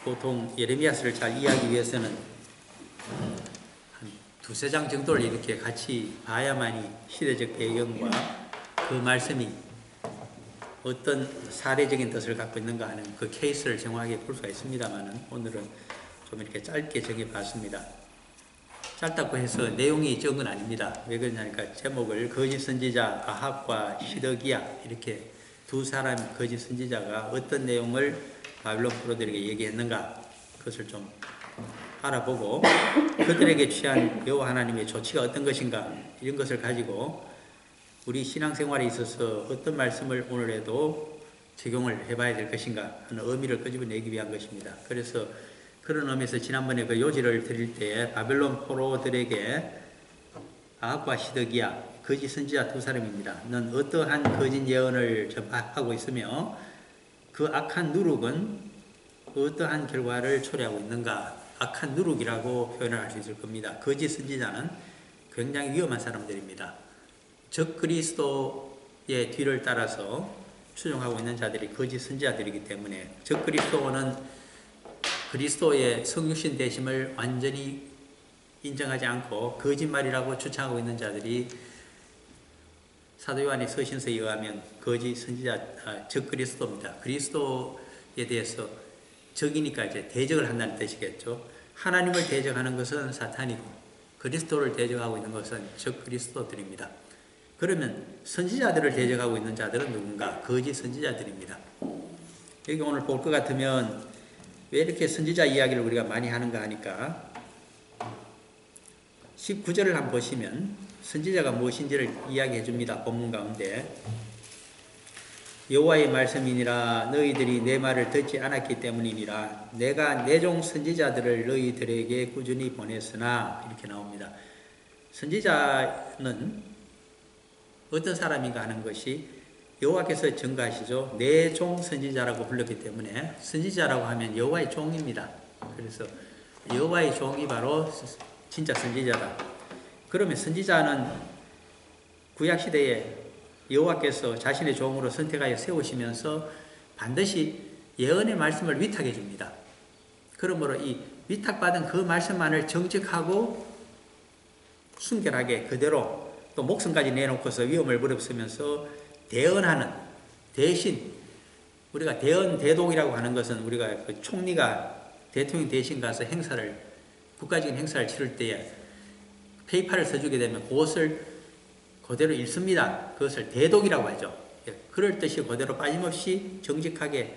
보통 예레미야서를 잘 이해하기 위해서는 한 두세 장 정도를 이렇게 같이 봐야만이 시대적 배경과 그 말씀이 어떤 사례적인 뜻을 갖고 있는가 하는 그 케이스를 정확하게 볼 수가 있습니다만, 오늘은 좀 이렇게 짧게 정해봤습니다. 짧다고 해서 내용이 적은 건 아닙니다. 왜 그러냐니까 제목을 거짓 선지자 아합과 시드기야, 이렇게 두 사람 거짓 선지자가 어떤 내용을 바빌론 포로들에게 얘기했는가, 그것을 좀 알아보고 그들에게 취한 여호와 하나님의 조치가 어떤 것인가, 이런 것을 가지고 우리 신앙생활에 있어서 어떤 말씀을 오늘에도 적용을 해봐야 될 것인가 하는 의미를 끄집어내기 위한 것입니다. 그래서 그런 의미에서 지난번에 그 요지를 드릴 때에 바벨론 포로들에게 아합과 시드기야, 거짓 선지자 두 사람입니다. 는 어떠한 거짓 예언을 접하고 있으며 그 악한 누룩은 어떠한 결과를 초래하고 있는가. 악한 누룩이라고 표현을 할 수 있을 겁니다. 거짓 선지자는 굉장히 위험한 사람들입니다. 적 그리스도의 뒤를 따라서 추종하고 있는 자들이 거짓 선지자들이기 때문에, 적 그리스도는 그리스도의 성육신 되심을 완전히 인정하지 않고 거짓말이라고 주장하고 있는 자들이 사도 요한의 서신서에 의하면 거짓 선지자, 적 그리스도입니다. 그리스도에 대해서 적이니까 이제 대적을 한다는 뜻이겠죠. 하나님을 대적하는 것은 사탄이고 그리스도를 대적하고 있는 것은 적 그리스도들입니다. 그러면 선지자들을 대적하고 있는 자들은 누군가? 거짓 선지자들입니다. 여기 오늘 볼 것 같으면 왜 이렇게 선지자 이야기를 우리가 많이 하는가 하니까 19절을 한번 보시면 선지자가 무엇인지를 이야기해 줍니다. 본문 가운데 여호와의 말씀이니라 너희들이 내 말을 듣지 않았기 때문이니라 내가 내 종 선지자들을 너희들에게 꾸준히 보냈으나, 이렇게 나옵니다. 선지자는 어떤 사람인가 하는 것이 여호와께서 증거하시죠. 내 종 선지자라고 불렀기 때문에 선지자라고 하면 여호와의 종입니다. 그래서 여호와의 종이 바로 진짜 선지자다. 그러면 선지자는 구약시대에 여호와께서 자신의 종으로 선택하여 세우시면서 반드시 예언의 말씀을 위탁해 줍니다. 그러므로 이 위탁받은 그 말씀만을 정직하고 순결하게 그대로 또 목숨까지 내놓고서 위험을 무릅쓰면서 대언하는, 대신 우리가 대독이라고 하는 것은 우리가 그 총리가 대통령 대신 가서 국가적인 행사를 치를 때에 페이퍼를 써주게 되면 그것을 그대로 읽습니다. 그것을 대독이라고 하죠. 그럴 뜻이 그대로 빠짐없이 정직하게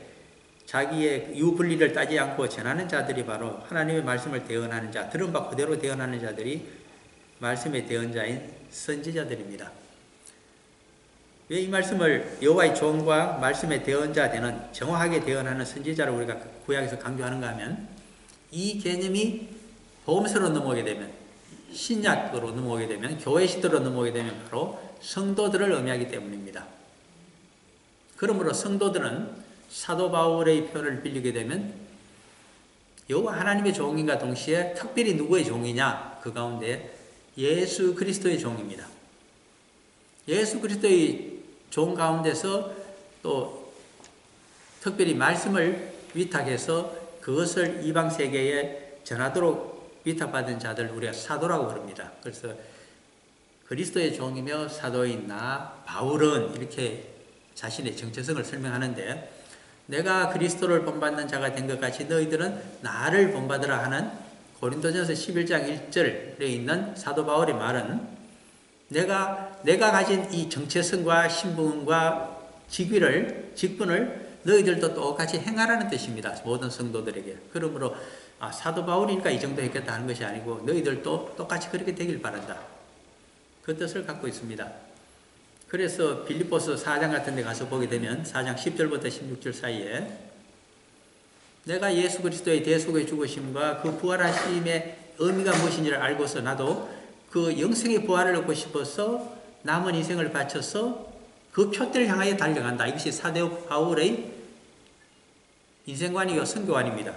자기의 유불리를 따지 않고 전하는 자들이 바로 하나님의 말씀을 대언하는 자, 들은 바 그대로 대언하는 자들이 말씀의 대언자인 선지자들입니다. 왜 이 말씀을 여호와의 종과 말씀의 대언자 되는, 정확하게 대언하는 선지자를 우리가 구약에서 강조하는가 하면, 이 개념이 복음서로 넘어오게 되면, 신약으로 넘어오게 되면, 교회 시대로 넘어오게 되면 바로 성도들을 의미하기 때문입니다. 그러므로 성도들은 사도 바울의 표현을 빌리게 되면 여호와 하나님의 종인과 동시에 특별히 누구의 종이냐? 그 가운데 예수 그리스도의 종입니다. 예수 그리스도의 종 가운데서 또 특별히 말씀을 위탁해서 그것을 이방 세계에 전하도록 위탁받은 자들 우리가 사도라고 부릅니다. 그래서 그리스도의 종이며 사도인 나 바울은 이렇게 자신의 정체성을 설명하는데, 내가 그리스도를 본받는 자가 된 것 같이 너희들은 나를 본받으라 하는 고린도전서 11장 1절에 있는 사도 바울의 말은, 내가 가진 이 정체성과 신분과 직분을 너희들도 똑같이 행하라는 뜻입니다. 모든 성도들에게. 그러므로 사도 바울이니까 이 정도 했겠다 하는 것이 아니고 너희들도 똑같이 그렇게 되길 바란다. 그 뜻을 갖고 있습니다. 그래서 빌립보서 4장 같은 데 가서 보게 되면 4장 10절부터 16절 사이에 내가 예수 그리스도의 대속의 죽으심과 그 부활하심의 의미가 무엇인지를 알고서 나도 그 영생의 부활을 얻고 싶어서 남은 인생을 바쳐서 그 표대를 향하여 달려간다. 이것이 사도 바울의 인생관이요 선교관입니다.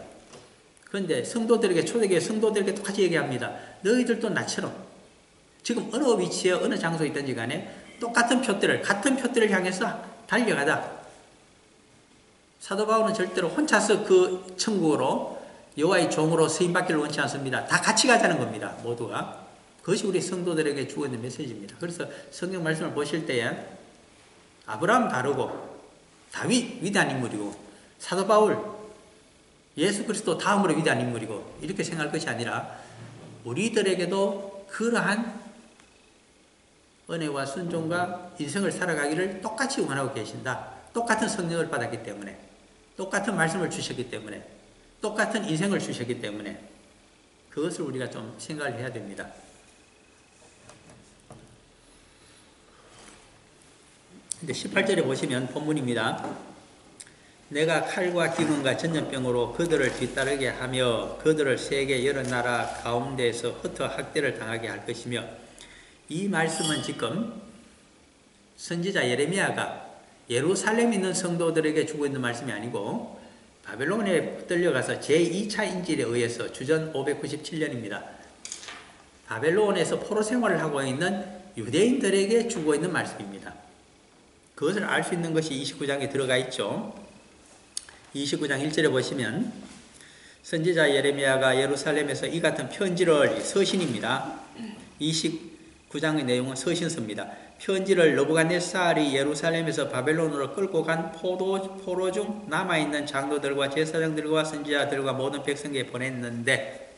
그런데 성도들에게, 초대교회 성도들에게 똑같이 얘기합니다. 너희들도 나처럼 지금 어느 위치에 어느 장소에 있든지 간에 똑같은 같은 표대를 향해서 달려가다. 사도 바울은 절대로 혼자서 그 천국으로 여호와의 종으로 쓰임받기를 원치 않습니다. 다 같이 가자는 겁니다. 모두가. 그것이 우리 성도들에게 주고 있는 메시지입니다. 그래서 성경 말씀을 보실 때에 아브라함 다르고 다윗 위대한 인물이고 사도 바울 예수 그리스도 다음으로 위대한 인물이고 이렇게 생각할 것이 아니라 우리들에게도 그러한 은혜와 순종과 인생을 살아가기를 똑같이 원하고 계신다. 똑같은 성령을 받았기 때문에, 똑같은 말씀을 주셨기 때문에, 똑같은 인생을 주셨기 때문에 그것을 우리가 좀 생각을 해야 됩니다. 근데 18절에 보시면 본문입니다. 내가 칼과 기근과 전염병으로 그들을 뒤따르게 하며 그들을 세계 여러 나라 가운데에서 흩어 학대를 당하게 할 것이며, 이 말씀은 지금 선지자 예레미야가 예루살렘에 있는 성도들에게 주고 있는 말씀이 아니고 바벨론에 떨려가서 제2차 인질에 의해서 주전 597년입니다. 바벨론에서 포로 생활을 하고 있는 유대인들에게 주고 있는 말씀입니다. 그것을 알 수 있는 것이 29장에 들어가 있죠. 29장 1절에 보시면 선지자 예레미야가 예루살렘에서 이 같은 편지를, 서신입니다. 29장의 내용은 서신서입니다. 편지를 느부갓네살이 예루살렘에서 바벨론으로 끌고 간 포로 중 남아있는 장로들과 제사장들과 선지자들과 모든 백성에게 보냈는데,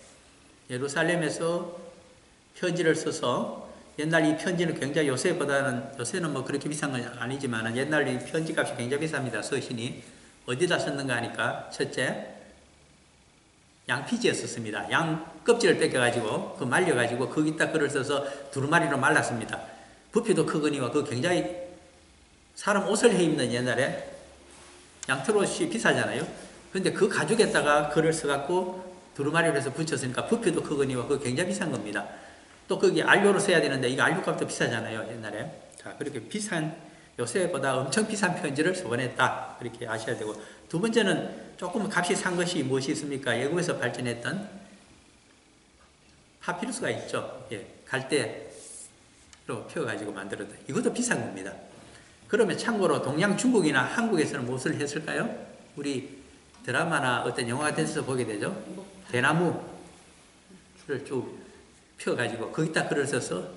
예루살렘에서 편지를 써서, 옛날 이 편지는 굉장히 요새는 뭐 그렇게 비싼 건 아니지만 옛날 이 편지 값이 굉장히 비쌉니다. 서신이 어디다 썼는가 하니까, 첫째, 양피지에 썼습니다. 양 껍질을 뺏겨가지고, 말려가지고, 거기다 글을 써서 두루마리로 말랐습니다. 부피도 크거니와 그 굉장히 사람 옷을 해 입는 옛날에 양털옷이 비싸잖아요. 근데 그 가죽에다가 글을 써갖고 두루마리로 해서 붙였으니까 부피도 크거니와 그 굉장히 비싼 겁니다. 또 거기 알료로 써야 되는데 이거 알료값도 비싸잖아요, 옛날에. 자, 그렇게 비싼, 요새보다 엄청 비싼 편지를 보냈다. 그렇게 아셔야 되고. 두 번째는 조금 값이 산 것이 무엇이 있습니까? 애국에서 발전했던 파피루스가 있죠. 예, 갈대로 펴가지고 만들었다. 이것도 비싼 겁니다. 그러면 참고로 동양 중국이나 한국에서는 무엇을 했을까요? 우리 드라마나 어떤 영화 같은 데서 보게 되죠. 대나무를 쭉 펴가지고 거기다 글을 써서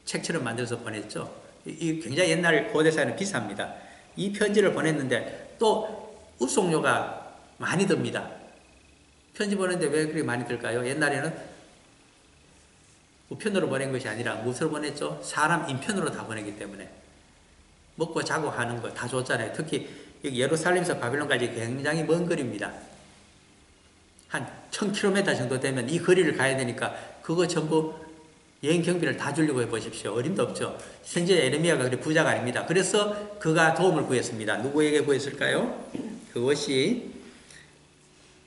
책처럼 만들어서 보냈죠. 이 굉장히 옛날 고대사에는 비쌉니다. 이 편지를 보냈는데 또 up송료가 많이 듭니다. 편지 보냈는데 왜 그렇게 많이 들까요? 옛날에는 우편으로 보낸 것이 아니라 무엇으로 보냈죠? 사람 인편으로 다 보내기 때문에 먹고 자고 하는 거 다 줬잖아요. 특히 여기 예루살렘에서 바벨론까지 굉장히 먼 거리입니다. 한 1000km 정도 되면 이 거리를 가야 되니까 그거 전부 여행 경비를 다 주려고 해보십시오. 어림도 없죠. 선지자 예레미야가 그렇게 부자가 아닙니다. 그래서 그가 도움을 구했습니다. 누구에게 구했을까요? 그것이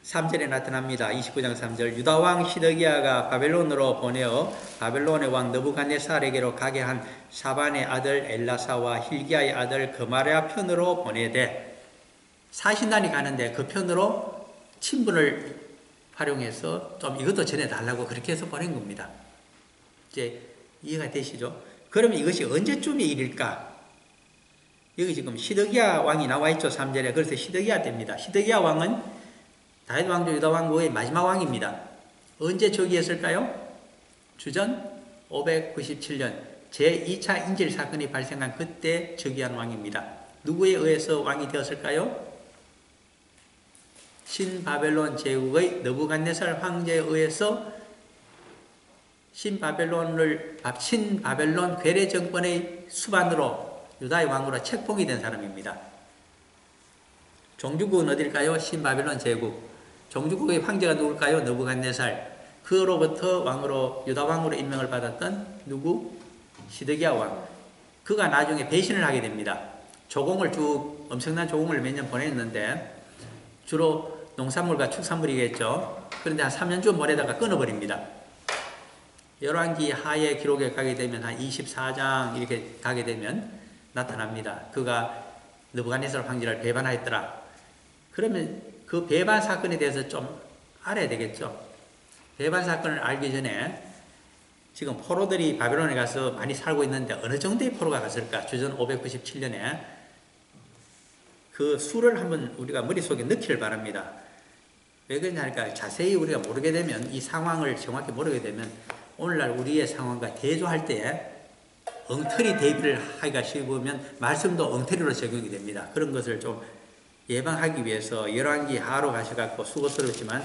3절에 나타납니다. 29장 3절. 유다왕 시드기야가 바벨론으로 보내어 바벨론의 왕 느부갓네살에게로 가게 한 사반의 아들 엘라사와 힐기야의 아들 그마랴 편으로 보내되, 사신단이 가는데 그 편으로 친분을 활용해서 좀 이것도 전해달라고 그렇게 해서 보낸 겁니다. 이제 이해가 되시죠? 그러면 이것이 언제쯤의 일일까? 여기 지금 시드기야 왕이 나와 있죠. 3절에. 그래서 시드기야 때입니다. 시드기야 왕은 다윗 왕조 유다 왕국의 마지막 왕입니다. 언제 즉위했을까요? 주전 597년 제2차 인질 사건이 발생한 그때 즉위한 왕입니다. 누구에 의해서 왕이 되었을까요? 신바벨론 제국의 느부갓네살 황제에 의해서 신바벨론 괴뢰 정권의 수반으로 유다의 왕으로 책봉이 된 사람입니다. 종주국은 어딜까요? 신바벨론 제국. 종주국의 황제가 누굴까요? 느부갓네살. 그로부터 왕으로, 유다 왕으로 임명을 받았던 누구? 시드기야 왕. 그가 나중에 배신을 하게 됩니다. 엄청난 조공을 몇 년 보냈는데 주로 농산물과 축산물이겠죠. 그런데 한 3년 좀 보내다가 끊어버립니다. 열왕기 하의 기록에 가게 되면 한 24장 이렇게 가게 되면 나타납니다. 그가 느부갓네살 황제를 배반하였더라. 그러면 그 배반 사건에 대해서 좀 알아야 되겠죠. 배반 사건을 알기 전에 지금 포로들이 바벨론에 가서 많이 살고 있는데 어느 정도의 포로가 갔을까? 주전 597년에 그 수를 한번 우리가 머릿속에 넣기를 바랍니다. 왜 그러냐니까 자세히 우리가 모르게 되면, 이 상황을 정확히 모르게 되면 오늘날 우리의 상황과 대조할 때에 엉터리 대비를 하기가 쉬우면 말씀도 엉터리로 적용이 됩니다. 그런 것을 좀 예방하기 위해서 열왕기 하로 가셔갖고 수고스럽지만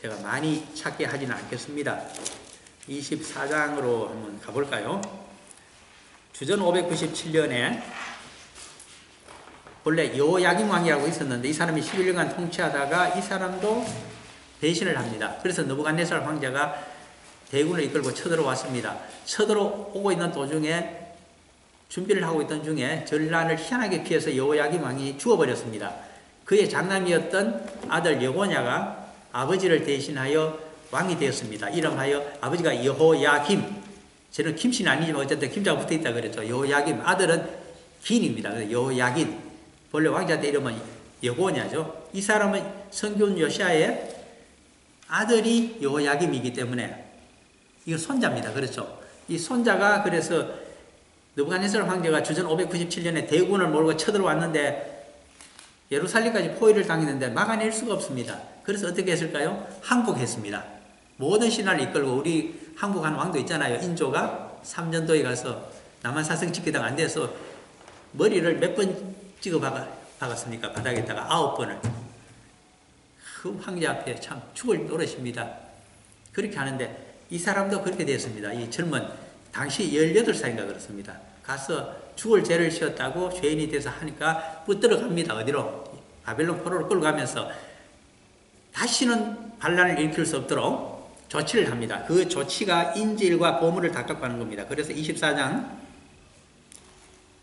제가 많이 찾게 하지는 않겠습니다. 24장으로 한번 가볼까요? 주전 597년에 원래 여호야김 왕이라고 있었는데 이 사람이 11년간 통치하다가 이 사람도 배신을 합니다. 그래서 느부갓네살 황제가 대군을 이끌고 쳐들어왔습니다. 쳐들어오고 있는 도중에 준비를 하고 있던 중에 전란을 희한하게 피해서 여호야김 왕이 죽어버렸습니다. 그의 장남이었던 아들 여고냐가 아버지를 대신하여 왕이 되었습니다. 이름하여 아버지가 여호야김, 저는 김씨는 아니지만 어쨌든 김자가 붙어있다 그랬죠. 여호야김, 아들은 긴입니다. 그래서 여호야긴, 본래 왕자한테 이름은 여고냐죠. 이 사람은 성균 요시아의 아들이 여호야김이기 때문에 이거 손자입니다. 그렇죠. 이 손자가 그래서 느부갓네살 황제가 주전 597년에 대군을 몰고 쳐들어왔는데 예루살렘까지 포위를 당했는데 막아낼 수가 없습니다. 그래서 어떻게 했을까요? 항복했습니다. 모든 신하를 이끌고, 우리 한국 한 왕도 있잖아요. 인조가 삼전도에 가서 남한사성 지키다가 안 돼서 머리를 몇 번 찍어 박았습니까? 바닥에다가 9번을. 그 황제 앞에 참 죽을 노릇입니다. 그렇게 하는데 이 사람도 그렇게 됐습니다. 이 젊은, 당시 18살인가 그렇습니다. 가서 죽을 죄를 지었다고 죄인이 돼서 하니까 붙들어 갑니다. 어디로? 바벨론 포로를 끌고 가면서 다시는 반란을 일으킬 수 없도록 조치를 합니다. 그 조치가 인질과 보물을 다 갖고 가는 겁니다. 그래서 24장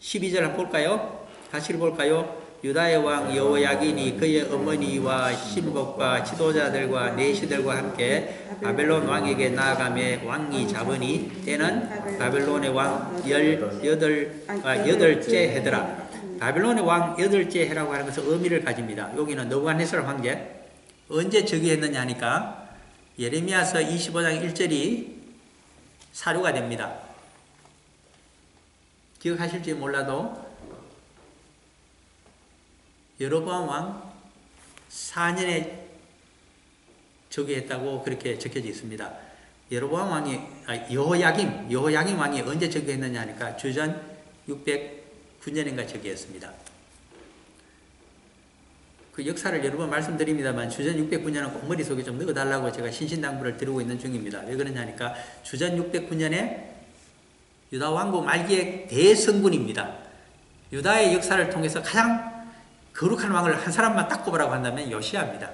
12절 한번 볼까요? 같이 볼까요? 유다의 왕 여호야긴이 그의 어머니와 신복과 지도자들과 내시들과 함께 바벨론 왕에게 나아가며 왕이 잡으니 때는 바벨론의 왕 8째 해더라. 바벨론의 왕 8째 해라고 하는 것은 의미를 가집니다. 여기는 느부갓네살 황제 언제 즉위했느냐 하니까 예레미야서 25장 1절이 사료가 됩니다. 기억하실지 몰라도 여로보암 왕 4년에 즉위했다고 그렇게 적혀져 있습니다. 여로보암 왕이 여호야김 왕이 언제 즉위했느냐 하니까 주전 609년인가 즉위했습니다. 그 역사를 여러 번 말씀드립니다만 주전 609년은 꼭 머릿속에 좀 넣어달라고 제가 신신당부를 드리고 있는 중입니다. 왜 그러냐 하니까 주전 609년에 유다 왕국 말기의 대성군입니다. 유다의 역사를 통해서 가장 거룩한 왕을 한 사람만 딱 꼽으라고 한다면 요시야입니다.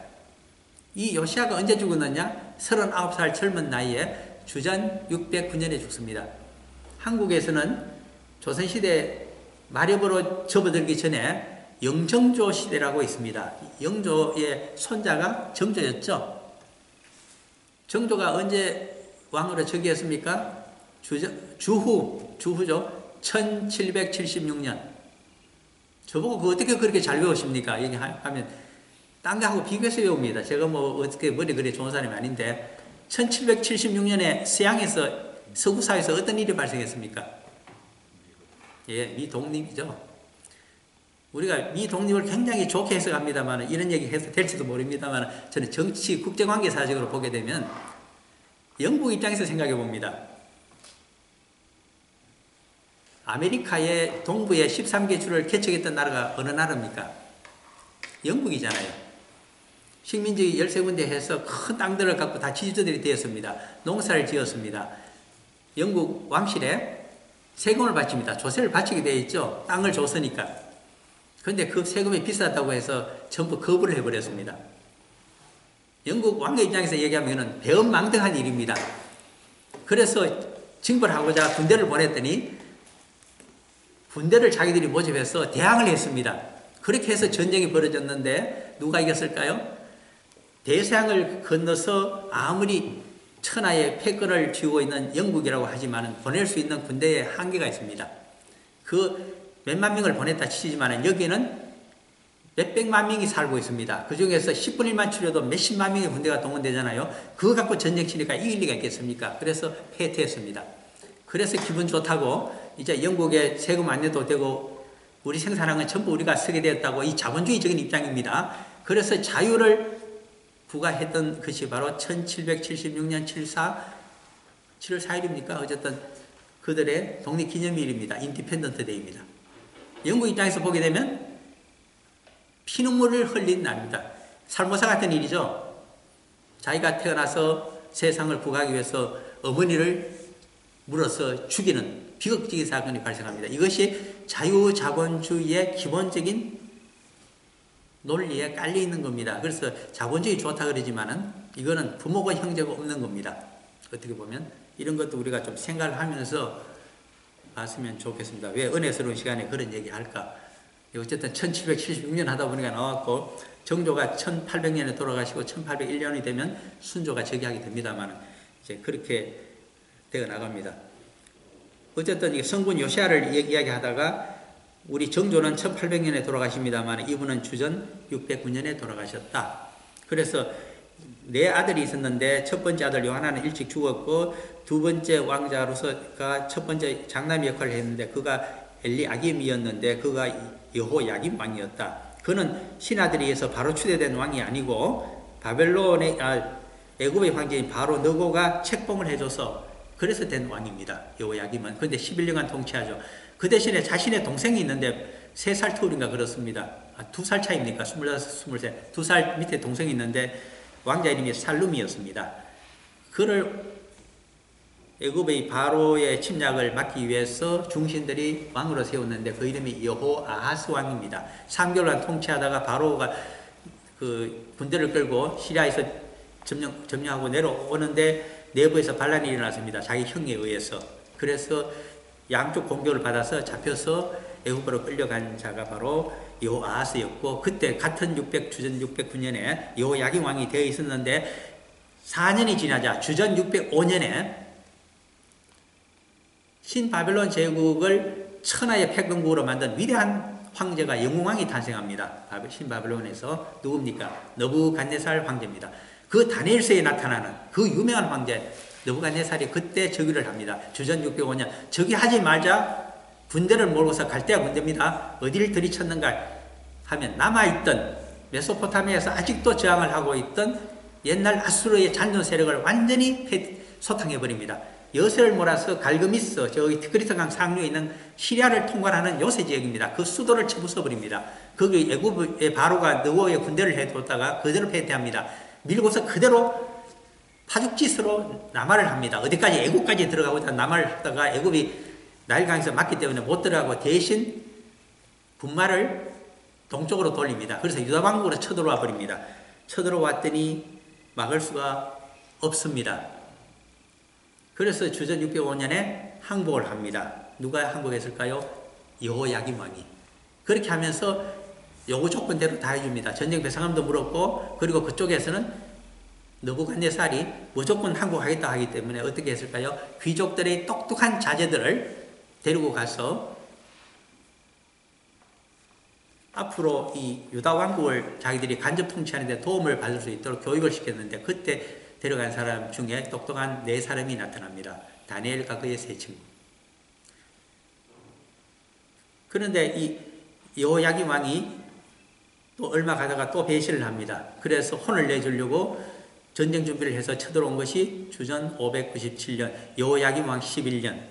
이 요시야가 언제 죽었느냐? 39살 젊은 나이에 주전 609년에 죽습니다. 한국에서는 조선시대 마렵으로 접어들기 전에 영정조 시대라고 있습니다. 영조의 손자가 정조였죠. 정조가 언제 왕으로 즉위했습니까? 주후죠. 1776년. 저보고 그 어떻게 그렇게 잘 외우십니까? 얘기하면 딴 거하고 비교해서 외웁니다. 제가 뭐 어떻게 머리 그리 좋은 사람이 아닌데 1776년에 서양에서 서구사회에서 어떤 일이 발생했습니까? 예, 미독립이죠. 우리가 미독립을 굉장히 좋게 해석합니다만 이런 얘기 해서 될지도 모릅니다만 저는 정치 국제관계사적으로 보게 되면 영국 입장에서 생각해 봅니다. 아메리카의 동부에 13개 주를 개척했던 나라가 어느 나라입니까? 영국이잖아요. 식민지 13군데 해서 큰 땅들을 갖고 다 지주들이 되었습니다. 농사를 지었습니다. 영국 왕실에 세금을 바칩니다. 조세를 바치게 되어 있죠. 땅을 줬으니까. 그런데 그 세금이 비싸다고 해서 전부 거부를 해버렸습니다. 영국 왕의 입장에서 얘기하면 배은망덕한 일입니다. 그래서 징벌하고자 군대를 보냈더니 군대를 자기들이 모집해서 대항을 했습니다. 그렇게 해서 전쟁이 벌어졌는데 누가 이겼을까요? 대서양을 건너서 아무리 천하의 패권을 쥐고 있는 영국이라고 하지만 보낼 수 있는 군대에 한계가 있습니다. 그 몇만 명을 보냈다 치지만 여기는 몇백만 명이 살고 있습니다. 그 중에서 10분의 1만 추려도 몇십만 명의 군대가 동원되잖아요. 그거 갖고 전쟁 치니까 이길 리가 있겠습니까? 그래서 패퇴했습니다. 그래서 기분 좋다고 이제 영국에 세금 안 내도 되고 우리 생산한 건 전부 우리가 쓰게 되었다고 이 자본주의적인 입장입니다. 그래서 자유를 부과했던 것이 바로 1776년 7월 4일입니까? 어쨌든 그들의 독립기념일입니다. 인디펜던트 데이입니다. 영국 입장에서 보게 되면 피눈물을 흘린 날입니다. 살모사 같은 일이죠. 자기가 태어나서 세상을 구하기 위해서 어머니를 물어서 죽이는 비극적인 사건이 발생합니다. 이것이 자유자본주의의 기본적인 논리에 깔려 있는 겁니다. 그래서 자본주의 좋다 그러지만은 이거는 부모가 형제가 없는 겁니다. 어떻게 보면 이런 것도 우리가 좀 생각을 하면서 봤으면 좋겠습니다. 왜 은혜스러운 시간에 그런 얘기 할까? 어쨌든 1776년 하다 보니까 나왔고 정조가 1800년에 돌아가시고 1801년이 되면 순조가 즉위하게 됩니다만 이제 그렇게 되어 나갑니다. 어쨌든 이 성군 요시야를 이야기하다가 우리 정조는 1800년에 돌아가십니다만 이분은 주전 609년에 돌아가셨다. 그래서 네 아들이 있었는데 첫 번째 아들 요하나는 일찍 죽었고 두 번째 왕자로서가 첫 번째 장남 역할을 했는데 그가 엘리아김이었는데 그가 여호야김 왕이었다. 그는 신하들에 의해서 바로 추대된 왕이 아니고 바벨론의 애굽의 황제인 바로 느고가 책봉을 해줘서 그래서 된 왕입니다. 여호야김은. 그런데 11년간 통치하죠. 그 대신에 자신의 동생이 있는데 3살 터울인가 그렇습니다. 2살 차이입니까? 25, 23. 2살 밑에 동생이 있는데 왕자 이름이 살룸이었습니다. 그를 애굽의 바로의 침략을 막기 위해서 중신들이 왕으로 세웠는데 그 이름이 여호아하스 왕입니다. 3개월간 통치하다가 바로가 그 군대를 끌고 시리아에서 점령하고 내려오는데 내부에서 반란이 일어났습니다. 자기 형에 의해서. 그래서 양쪽 공격을 받아서 잡혀서 애굽으로 끌려간 자가 바로 여호아하스였고 그때 같은 주전 609년에 여호야김 왕이 되어 있었는데 4년이 지나자 주전 605년에 신바벨론 제국을 천하의 패권국으로 만든 위대한 황제가 영웅왕이 탄생합니다. 신바벨론에서 누굽니까? 느부갓네살 황제입니다. 그 다니엘서에 나타나는 그 유명한 황제 느부갓네살이 그때 즉위를 합니다. 주전 605년. 즉위하지 말자 군대를 몰고서 갈대아 군대입니다. 어디를 들이쳤는가 하면 남아있던 메소포타미아에서 아직도 저항을 하고 있던 옛날 아수르의 잔존 세력을 완전히 소탕해버립니다. 여세를 몰아서 갈그미스 저기 티그리스강 상류에 있는 시리아를 통과하는 요새 지역입니다. 그 수도를 쳐부숴버립니다. 거기 애굽의 바로가 느고의 군대를 해뒀다가 그대로 패퇴합니다. 밀고서 그대로 파죽지스로 남하를 합니다. 어디까지 애굽까지 들어가고자 남하를 하다가 애굽이 나일강에서 막기 때문에 못 들어가고 대신 분마를 동쪽으로 돌립니다. 그래서 유다왕국으로 쳐들어와 버립니다. 쳐들어왔더니 막을 수가 없습니다. 그래서 주전 605년에 항복을 합니다. 누가 항복했을까요? 여호야김 왕이. 그렇게 하면서 요구 조건대로 다 해줍니다. 전쟁 배상금도 물었고 그리고 그쪽에서는 느부갓네살이 무조건 항복하겠다 하기 때문에 어떻게 했을까요? 귀족들의 똑똑한 자제들을 데리고 가서 앞으로 이 유다 왕국을 자기들이 간접 통치하는 데 도움을 받을 수 있도록 교육을 시켰는데 그때 데려간 사람 중에 똑똑한 4사람이 나타납니다. 다니엘과 그의 3친구. 그런데 이 여호야김 왕이 또 얼마 가다가 또 배신을 합니다. 그래서 혼을 내주려고 전쟁 준비를 해서 쳐들어온 것이 주전 597년 여호야김 왕 11년.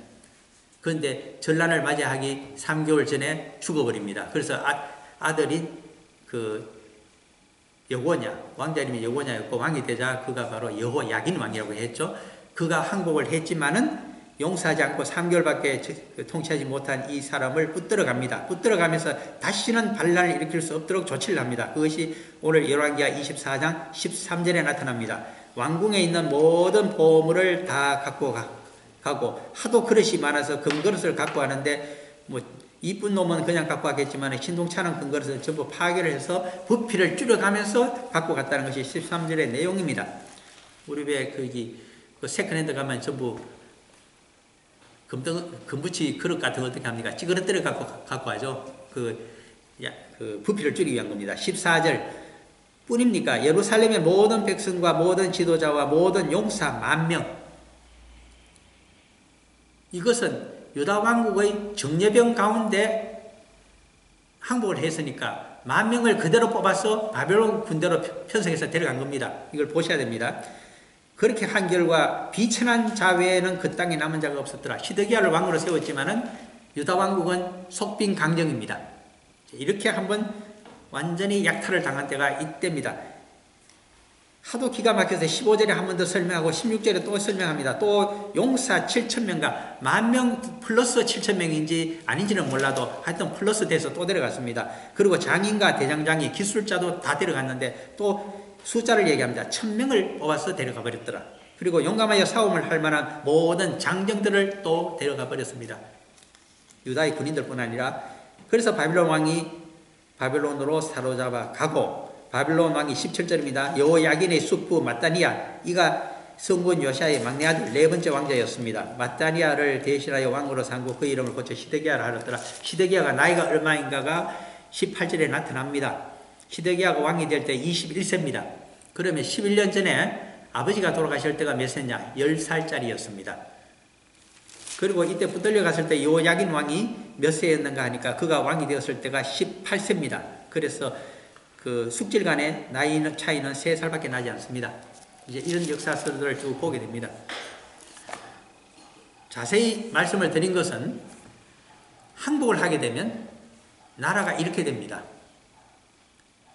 그런데 전란을 맞이하기 3개월 전에 죽어버립니다. 그래서 아들인 그 여고냐, 왕자 이름이 여고냐였고 왕이 되자 그가 바로 여호야긴 왕이라고 했죠. 그가 항복을 했지만은 용서하지 않고 3개월밖에 통치하지 못한 이 사람을 붙들어 갑니다. 붙들어 가면서 다시는 반란을 일으킬 수 없도록 조치를 합니다. 그것이 오늘 열왕기하 24장 13절에 나타납니다. 왕궁에 있는 모든 보물을 다 갖고 가고 하도 그릇이 많아서 금그릇을 갖고 가는데 뭐 이쁜 놈은 그냥 갖고 가겠지만 신동차는 금그릇을 전부 파괴를 해서 부피를 줄여가면서 갖고 갔다는 것이 13절의 내용입니다. 우리 왜 그 세컨핸드 가면 전부 금붙이 그릇 같은 거 어떻게 합니까? 찌그러뜨려 갖고 하죠. 그 부피를 줄이기 위한 겁니다. 14절 뿐입니까? 예루살렘의 모든 백성과 모든 지도자와 모든 용사 10,000명. 이것은 유다 왕국의 정예병 가운데 항복을 했으니까 10,000명을 그대로 뽑아서 바벨론 군대로 편성해서 데려간 겁니다. 이걸 보셔야 됩니다. 그렇게 한 결과 비천한 자 외에는 그 땅에 남은 자가 없었더라. 시드기야를 왕으로 세웠지만은 유다 왕국은 속빈 강정입니다. 이렇게 한번 완전히 약탈을 당한 때가 이때입니다. 하도 기가 막혀서 15절에 한 번 더 설명하고 16절에 또 설명합니다. 또 용사 7,000명과 10,000명 플러스 7,000명인지 아닌지는 몰라도 하여튼 플러스 돼서 또 데려갔습니다. 그리고 장인과 대장장이 기술자도 다 데려갔는데 또 숫자를 얘기합니다. 1,000명을 뽑아서 데려가 버렸더라. 그리고 용감하여 싸움을 할 만한 모든 장정들을 또 데려가 버렸습니다. 유다의 군인들뿐 아니라. 그래서 바빌론 왕이 바빌론으로 사로잡아 가고, 바빌론 왕이 17절입니다. 여호야긴의 숙부 마따니아, 이가 성군 요시아의 막내 아들 네 번째 왕자였습니다. 마따니아를 대신하여 왕으로 삼고 그 이름을 고쳐 시드기야를 하였더라. 시드기야가 나이가 얼마인가가 18절에 나타납니다. 시드기야가 왕이 될 때 21세입니다. 그러면 11년 전에 아버지가 돌아가실 때가 몇 세냐? 10살짜리였습니다. 그리고 이때 붙들려 갔을 때 여호야긴 왕이 몇 세였는가 하니까 그가 왕이 되었을 때가 18세입니다. 그래서 그 숙질 간의 나이 차이는 3살밖에 나지 않습니다. 이제 이런 역사서들을 쭉 보게 됩니다. 자세히 말씀을 드린 것은 항복을 하게 되면 나라가 이렇게 됩니다.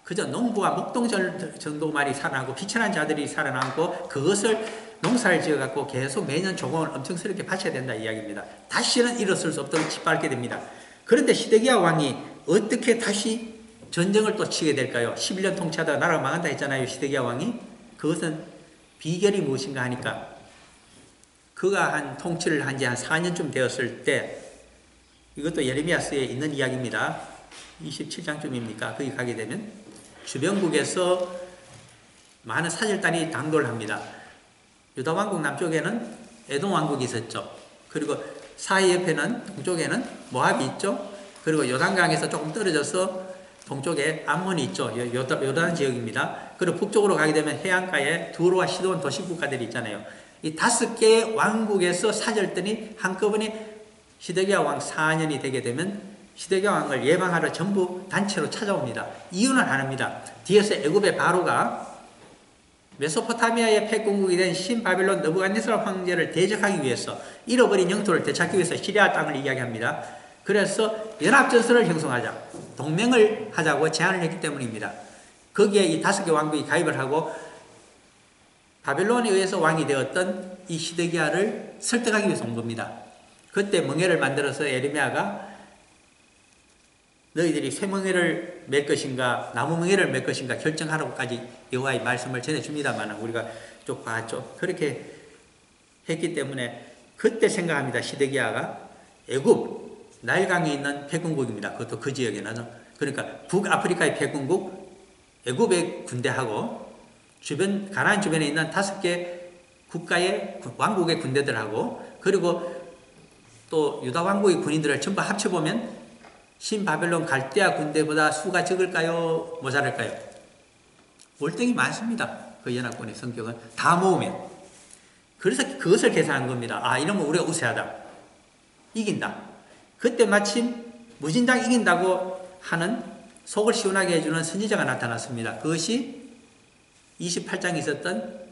그저 농부와 목동 정도만이 살아나고 비천한 자들이 살아남고 그것을 농사를 지어갖고 계속 매년 조공을 엄청스럽게 바쳐야 된다 이야기입니다. 다시는 일어설 수 없도록 짓밟게 됩니다. 그런데 시드기야 왕이 어떻게 다시 전쟁을 또 치게 될까요? 11년 통치하다가 나라가 망한다 했잖아요. 시드기야 왕이. 그것은 비결이 무엇인가 하니까 그가 한 통치를 한 지 한 4년쯤 되었을 때, 이것도 예레미야서에 있는 이야기입니다. 27장쯤입니까? 거기 가게 되면 주변국에서 많은 사절단이 당도를 합니다. 유다 왕국 남쪽에는 에돔 왕국이 있었죠. 그리고 사해 옆에는 동쪽에는 모압이 있죠. 그리고 요단강에서 조금 떨어져서 동쪽에 암몬이 있죠. 요단 지역입니다. 그리고 북쪽으로 가게 되면 해안가에 두로와 시돈 도시국가들이 있잖아요. 이 5개의 왕국에서 사절단이 한꺼번에 시드기야 왕 4년이 되게 되면 시드기야 왕을 예방하러 전부 단체로 찾아옵니다. 이유는 하나입니다. 뒤에서 애굽의 바로가 메소포타미아의 패권국이 된 신바빌론 느부갓네살 황제를 대적하기 위해서 잃어버린 영토를 되찾기 위해서 시리아 땅을 이야기합니다. 그래서 연합전선을 형성하자, 동맹을 하자고 제안을 했기 때문입니다. 거기에 이 5개 왕국이 가입을 하고 바빌론에 의해서 왕이 되었던 이 시드기야를 설득하기 위해서 온 겁니다. 그때 멍에를 만들어서 예레미야가 너희들이 쇠멍에를 맬 것인가 나무멍에를 맬 것인가 결정하라고까지 여호와의 말씀을 전해줍니다만 우리가 쭉 봤죠. 그렇게 했기 때문에 그때 생각합니다. 시드기야가 애굽 나일강에 있는 패권국입니다. 그것도 그 지역에는. 그러니까 북아프리카의 패권국 애굽의 군대하고 주변 가나안 주변에 있는 5개 국가의 왕국의 군대들하고 그리고 또 유다 왕국의 군인들을 전부 합쳐보면 신바벨론 갈대아 군대보다 수가 적을까요? 모자랄까요? 월등히 많습니다. 그 연합군의 성격은 다 모으면. 그래서 그것을 계산한 겁니다. 아, 이러면 우리가 우세하다. 이긴다. 그때 마침 무진장 이긴다고 하는 속을 시원하게 해주는 선지자가 나타났습니다. 그것이 28장에 있었던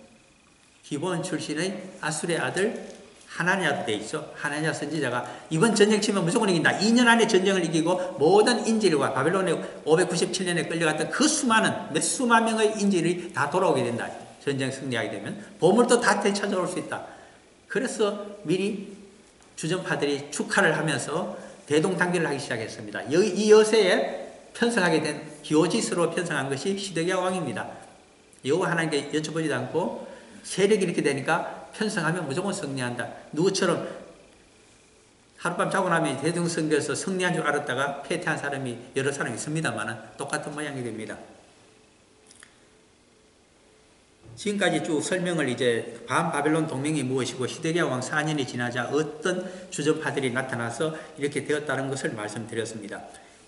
기브온 출신의 아술의 아들 하나냐도 돼 있죠. 하나냐 선지자가 이번 전쟁 치면 무조건 이긴다. 2년 안에 전쟁을 이기고 모든 인질과 바벨론에 597년에 끌려갔던 그 수많은 몇 수만 명의 인질이 다 돌아오게 된다. 전쟁 승리하게 되면 보물도 다 되찾아올 수 있다. 그래서 미리 주전파들이 축하를 하면서 대동단결을 하기 시작했습니다. 이 여세에 편성하게 된 기오지스로 편성한 것이 시드기야 왕입니다. 여호와 하나님께 여쭤보지도 않고 세력이 이렇게 되니까 편성하면 무조건 승리한다. 누구처럼 하룻밤 자고 나면 대동선거에서 승리한 줄 알았다가 패퇴한 사람이 여러 사람이 있습니다만 똑같은 모양이 됩니다. 지금까지 쭉 설명을 이제 반바벨론 동맹이 무엇이고 시드기야 왕 4년이 지나자 어떤 주전파들이 나타나서 이렇게 되었다는 것을 말씀드렸습니다.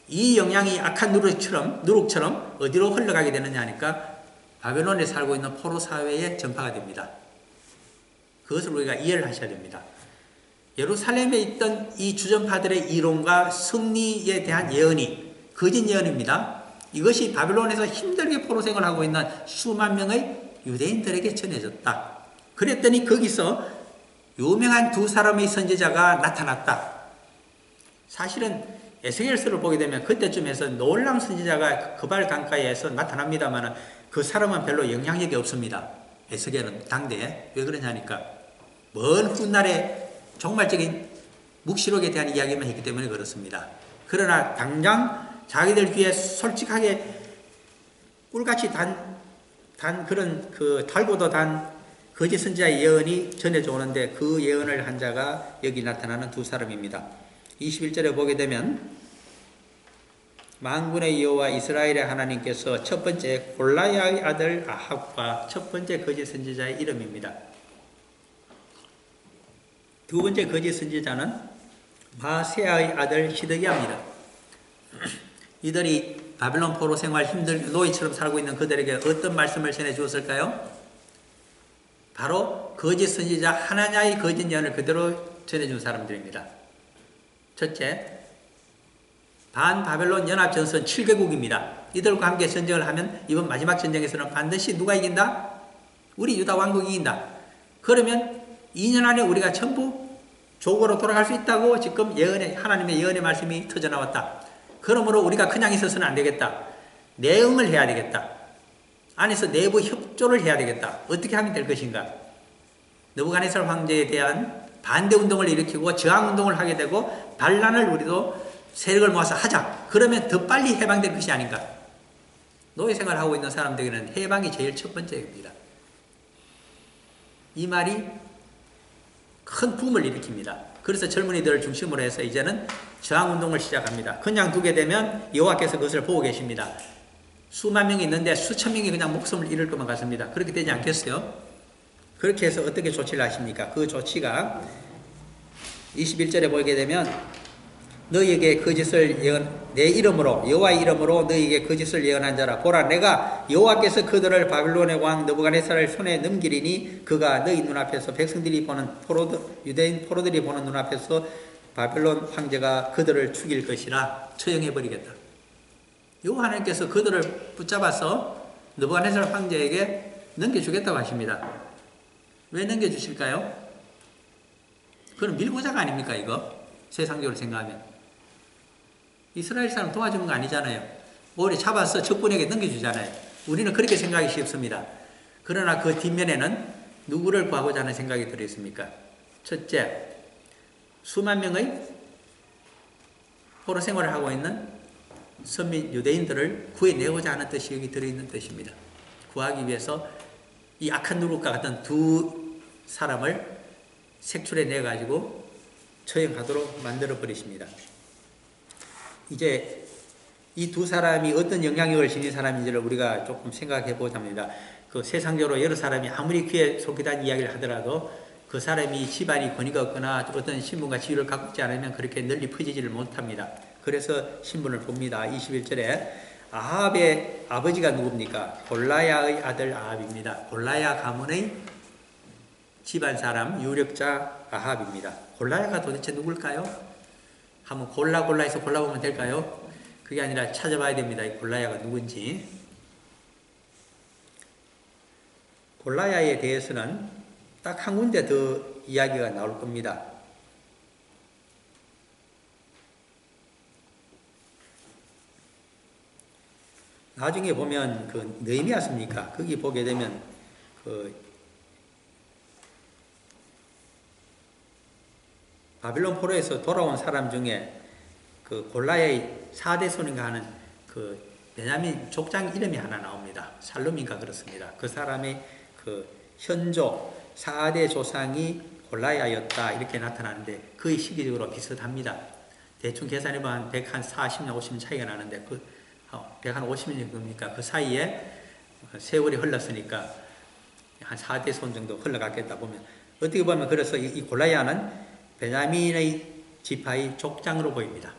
이 영향이 악한 누룩처럼 어디로 흘러가게 되느냐 하니까 바벨론에 살고 있는 포로 사회에 전파가 됩니다. 그것을 우리가 이해를 하셔야 됩니다. 예루살렘에 있던 이 주전파들의 이론과 승리에 대한 예언이 거짓 예언입니다. 이것이 바빌론에서 힘들게 포로 생활하고 있는 수만 명의 유대인들에게 전해졌다. 그랬더니 거기서 유명한 두 사람의 선지자가 나타났다. 사실은 에스겔서를 보게 되면 그때쯤에서 놀람 선지자가 그발 강가에서 나타납니다만 그 사람은 별로 영향력이 없습니다. 에스겔은 당대에. 왜 그러냐니까 먼 훗날에 종말적인 묵시록에 대한 이야기만 했기 때문에 그렇습니다. 그러나 당장 자기들 귀에 솔직하게 꿀같이 단 그런 달고도 단 거짓 선지자의 예언이 전해져 오는데 그 예언을 한 자가 여기 나타나는 두 사람입니다. 21절에 보게 되면 만군의 여호와 이스라엘의 하나님께서 첫 번째 골라야의 아들 아합과 첫 번째 거짓 선지자의 이름입니다. 두 번째 거짓 선지자는 마세아의 아들 시드기야입니다. 이들이 바빌론 포로 생활 힘들 노예처럼 살고 있는 그들에게 어떤 말씀을 전해 주었을까요? 바로 거짓 선지자 하나냐의 거짓 예언을 그대로 전해준 사람들입니다. 첫째, 반바벨론 연합전선 7개국입니다. 이들과 함께 전쟁을 하면 이번 마지막 전쟁에서는 반드시 누가 이긴다? 우리 유다 왕국이 이긴다. 그러면 2년 안에 우리가 전부 조국으로 돌아갈 수 있다고 지금 하나님의 예언의 말씀이 터져나왔다. 그러므로 우리가 그냥 있어서는 안 되겠다. 내응을 해야 되겠다. 안에서 내부 협조를 해야 되겠다. 어떻게 하면 될 것인가? 느부갓네살 황제에 대한 반대운동을 일으키고 저항운동을 하게 되고 반란을 우리도 세력을 모아서 하자. 그러면 더 빨리 해방될 것이 아닌가? 노예생활을 하고 있는 사람들에게는 해방이 제일 첫 번째입니다. 이 말이 큰 붐을 일으킵니다. 그래서 젊은이들을 중심으로 해서 이제는 저항운동을 시작합니다. 그냥 두게 되면 여호와께서 그것을 보고 계십니다. 수만 명이 있는데 수천 명이 그냥 목숨을 잃을 것만 같습니다. 그렇게 되지 않겠어요? 그렇게 해서 어떻게 조치를 하십니까? 그 조치가 21절에 보게 되면 너희에게 거짓을 내 이름으로 여호와의 이름으로 너희에게 거짓을 예언한 자라 보라 내가 여호와께서 그들을 바빌론의 왕 느부갓네살의 손에 넘기리니 그가 너희 눈앞에서 백성들이 보는 유대인 포로들이 보는 눈앞에서 바빌론 황제가 그들을 죽일 것이라 처형해버리겠다. 여호와 하나님께서 그들을 붙잡아서 느부갓네살 황제에게 넘겨주겠다고 하십니다. 왜 넘겨주실까요? 그건 밀고자가 아닙니까 이거? 세상적으로 생각하면 이스라엘 사람 도와주는 거 아니잖아요. 오히려 잡아서 적군에게 넘겨주잖아요. 우리는 그렇게 생각하기 쉽습니다. 그러나 그 뒷면에는 누구를 구하고자 하는 생각이 들어있습니까? 첫째, 수만 명의 포로 생활을 하고 있는 선민 유대인들을 구해내고자 하는 뜻이 여기 들어있는 뜻입니다. 구하기 위해서 이 악한 누룩과 같은 두 사람을 색출해내가지고 처형하도록 만들어버리십니다. 이제 이 두 사람이 어떤 영향력을 지닌 사람인지를 우리가 조금 생각해 보자 합니다. 그 세상적으로 여러 사람이 아무리 귀에 속이다는 이야기를 하더라도 그 사람이 집안이 권위가 없거나 어떤 신분과 지위를 갖고 있지 않으면 그렇게 널리 퍼지지를 못합니다. 그래서 신분을 봅니다. 21절에 아합의 아버지가 누굽니까? 골라야의 아들 아합입니다. 골라야 가문의 집안 사람 유력자 아합입니다. 골라야가 도대체 누굴까요? 한번 골라해서 골라보면 될까요? 그게 아니라 찾아봐야 됩니다. 이 골라야가 누군지. 골라야에 대해서는 딱 한 군데 더 이야기가 나올 겁니다. 나중에 보면 그 느헤미야서입니까? 거기 보게 되면 바빌론 포로에서 돌아온 사람 중에 그 골라야의 4대 손인가 하는 그 베냐민 족장 이름이 하나 나옵니다. 살룸인가 그렇습니다. 그 사람의 그 현조 4대 조상이 골라야였다 이렇게 나타나는데 거의 시기적으로 비슷합니다. 대충 계산해보면 140년 50년 차이가 나는데 150년 정도입니까? 그 사이에 세월이 흘렀으니까 한 4대 손 정도 흘러갔겠다 보면 어떻게 보면 그래서 이 골라야는 베냐민의 지파의 족장으로 보입니다.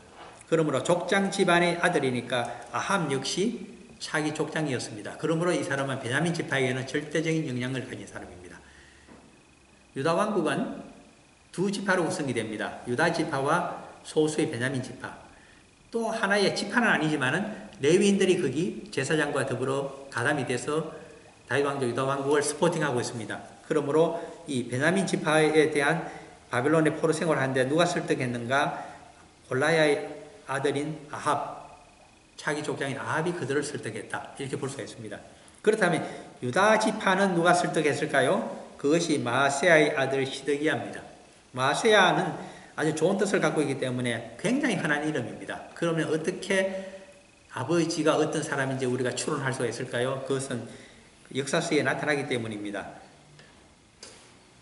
그러므로 족장 집안의 아들이니까 아합 역시 차기 족장이었습니다. 그러므로 이 사람은 베냐민 지파에게는 절대적인 영향을 가진 사람입니다. 유다 왕국은 두 지파로 구성이 됩니다. 유다 지파와 소수의 베냐민 지파. 또 하나의 지파는 아니지만은 레위인들이 거기 제사장과 더불어 가담이 돼서 다윗 왕조 유다 왕국을 스포팅하고 있습니다. 그러므로 이 베냐민 지파에 대한 바벨론의 포로 생활을 하는데 누가 설득했는가? 골라야의 아들인 아합, 차기 족장인 아합이 그들을 설득했다. 이렇게 볼 수가 있습니다. 그렇다면 유다 지파는 누가 설득했을까요? 그것이 마아세야의 아들 시드기야입니다. 마아세야는 아주 좋은 뜻을 갖고 있기 때문에 굉장히 흔한 이름입니다. 그러면 어떻게 아버지가 어떤 사람인지 우리가 추론할 수가 있을까요? 그것은 역사서에 나타나기 때문입니다.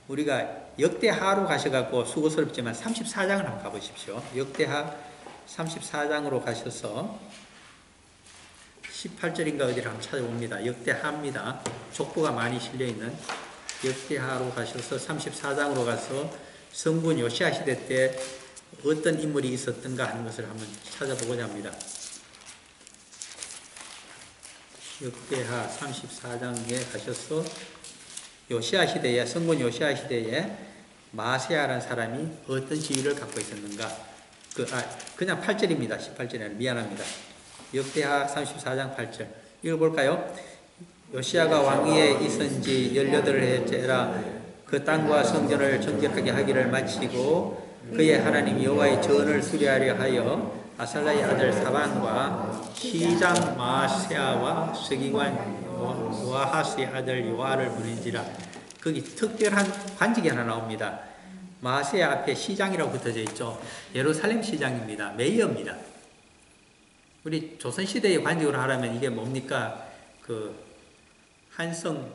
우리가 역대하로 가셔갖고 수고스럽지만 34장을 한번 가보십시오. 역대하 34장으로 가셔서 18절인가 어디를 한번 찾아봅니다. 역대하입니다. 족보가 많이 실려있는 역대하로 가셔서 34장으로 가서 성군 요시야 시대 때 어떤 인물이 있었던가 하는 것을 한번 찾아보고자 합니다. 역대하 34장에 가셔서 요시야 시대에, 성군 요시야 시대에 마세야라는 사람이 어떤 지위를 갖고 있었는가. 그냥 8절입니다. 18절이 미안합니다. 역대하 34장 8절. 읽어볼까요? 요시야가 왕위에 있은 지 18해째라 그 땅과 성전을 정결하게 하기를 마치고 그의 하나님 여호와의 전을 수리하려 하여 아살라의 아들 사반과 시장 마세야와 서기관 요아하스의 아들 요아를 보낸지라. 거기 특별한 관직이 하나 나옵니다. 마세야 앞에 시장이라고 붙어져 있죠. 예루살렘 시장입니다. 메이어입니다. 우리 조선시대의 관직으로 하라면 이게 뭡니까? 한성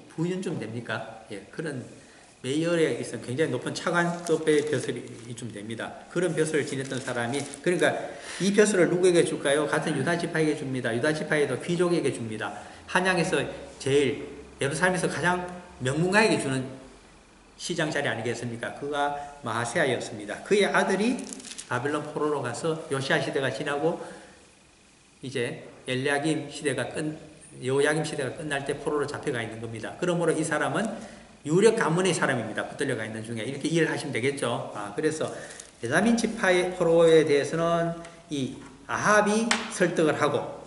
부윤쯤 됩니까? 예, 그런 메이어에 있어 굉장히 높은 차관급의 벼슬이 좀 됩니다. 그런 벼슬을 지냈던 사람이, 그러니까 이 벼슬을 누구에게 줄까요? 같은 유다 지파에게 줍니다. 유다 지파에도 귀족에게 줍니다. 한양에서 제일, 예루살렘에서 가장 명문가에게 주는 시장 자리 아니겠습니까? 그가 마세야였습니다. 그의 아들이 바벨론 포로로 가서 요시야 시대가 지나고 이제 엘리야김 시대가 여호야김 시대가 끝날 때 포로로 잡혀가 있는 겁니다. 그러므로 이 사람은 유력 가문의 사람입니다. 붙들려가 있는 중에. 이렇게 이해를 하시면 되겠죠. 그래서 베냐민 지파의 포로에 대해서는 이 아합이 설득을 하고,